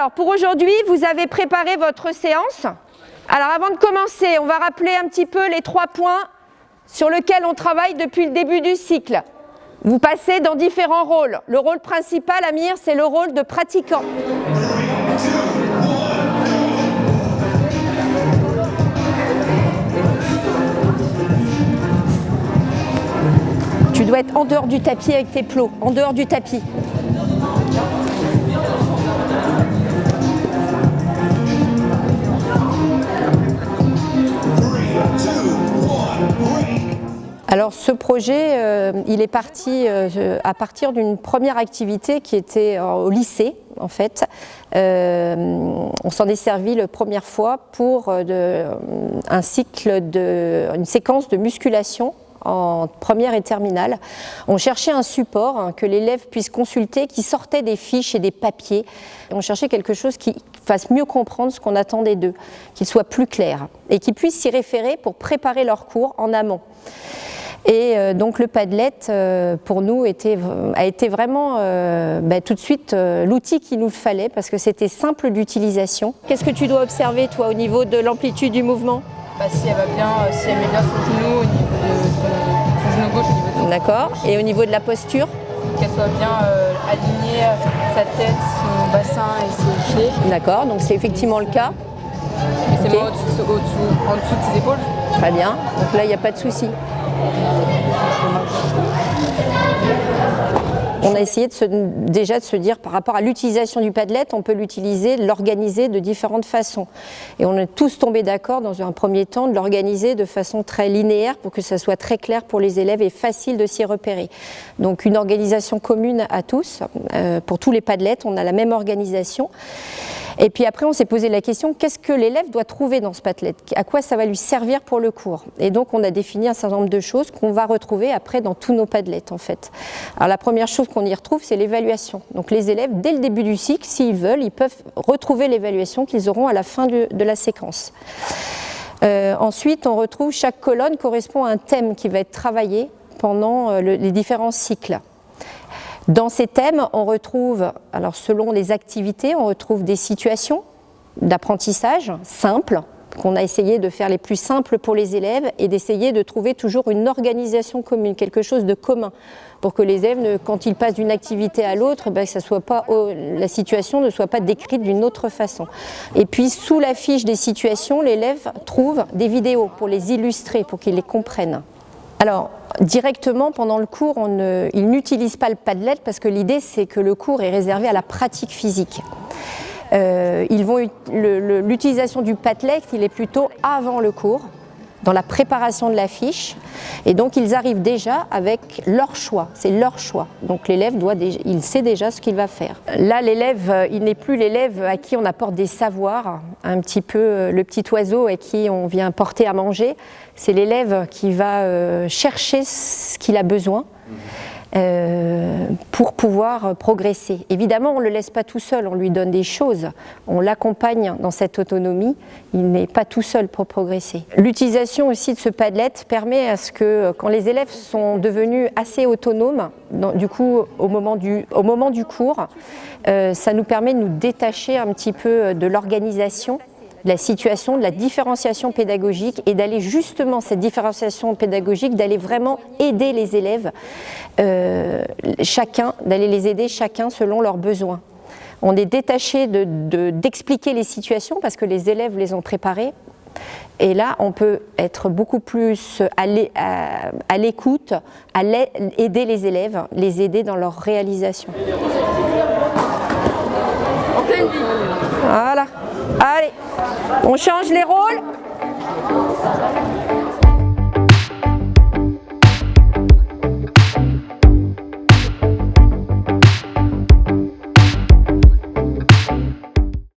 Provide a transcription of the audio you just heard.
Alors, pour aujourd'hui, vous avez préparé votre séance. Alors, avant de commencer, on va rappeler un petit peu les 3 points sur lesquels on travaille depuis le début du cycle. Vous passez dans différents rôles. Le rôle principal, Amir, c'est le rôle de pratiquant. Tu dois être en dehors du tapis avec tes plots, en dehors du tapis. Alors ce projet, il est parti à partir d'une première activité qui était au lycée en fait. On s'en est servi la première fois pour une séquence de musculation en première et terminale. On cherchait un support que l'élève puisse consulter, qui sortait des fiches et des papiers. On cherchait quelque chose qui fasse mieux comprendre ce qu'on attendait d'eux, qu'il soit plus clair et qu'ils puissent s'y référer pour préparer leur cours en amont. Et donc le Padlet, pour nous, a été vraiment tout de suite l'outil qu'il nous fallait parce que c'était simple d'utilisation. Qu'est-ce que tu dois observer, toi, au niveau de l'amplitude du mouvement ? Si elle va bien, si elle met bien son genou au niveau de son genou gauche, au niveau de son... D'accord. Et au niveau de la posture ? Qu'elle soit bien alignée, sa tête, son bassin et ses pieds. D'accord, donc c'est effectivement le cas. Et c'est moi en dessous de ses épaules. Très bien, donc là il n'y a pas de souci. On a essayé déjà de se dire par rapport à l'utilisation du Padlet, on peut l'utiliser, l'organiser de différentes façons. Et on est tous tombés d'accord dans un premier temps de l'organiser de façon très linéaire pour que ça soit très clair pour les élèves et facile de s'y repérer. Donc une organisation commune à tous, pour tous les Padlets, on a la même organisation. Et puis après, on s'est posé la question, qu'est-ce que l'élève doit trouver dans ce Padlet ? À quoi ça va lui servir pour le cours ? Et donc, on a défini un certain nombre de choses qu'on va retrouver après dans tous nos Padlets, en fait. Alors, la première chose qu'on y retrouve, c'est l'évaluation. Donc, les élèves, dès le début du cycle, s'ils veulent, ils peuvent retrouver l'évaluation qu'ils auront à la fin de la séquence. Ensuite, on retrouve chaque colonne correspond à un thème qui va être travaillé pendant les différents cycles. Dans ces thèmes, on retrouve, alors selon les activités, on retrouve des situations d'apprentissage simples, qu'on a essayé de faire les plus simples pour les élèves et d'essayer de trouver toujours une organisation commune, quelque chose de commun, pour que les élèves, quand ils passent d'une activité à l'autre, que ça soit pas, la situation ne soit pas décrite d'une autre façon. Et puis, sous la fiche des situations, l'élève trouve des vidéos pour les illustrer, pour qu'ils les comprennent. Alors, directement, pendant le cours, ils n'utilisent pas le Padlet parce que l'idée, c'est que le cours est réservé à la pratique physique. L'utilisation du Padlet, il est plutôt avant le cours, dans la préparation de la fiche. Et donc, ils arrivent déjà avec leur choix. C'est leur choix. Donc, l'élève il sait déjà ce qu'il va faire. Là, l'élève, il n'est plus l'élève à qui on apporte des savoirs, un petit peu le petit oiseau à qui on vient porter à manger. C'est l'élève qui va chercher ce qu'il a besoin pour pouvoir progresser. Évidemment, on ne le laisse pas tout seul, on lui donne des choses, on l'accompagne dans cette autonomie, il n'est pas tout seul pour progresser. L'utilisation aussi de ce Padlet permet à ce que, quand les élèves sont devenus assez autonomes, du coup, au moment du cours, ça nous permet de nous détacher un petit peu de l'organisation, de la situation, de la différenciation pédagogique et d'aller justement, cette différenciation pédagogique, d'aller vraiment aider les élèves, d'aller les aider chacun selon leurs besoins. On est détaché d'expliquer les situations parce que les élèves les ont préparées. Et là, on peut être beaucoup plus à l'écoute, aider les élèves, les aider dans leur réalisation. Voilà. Allez, on change les rôles.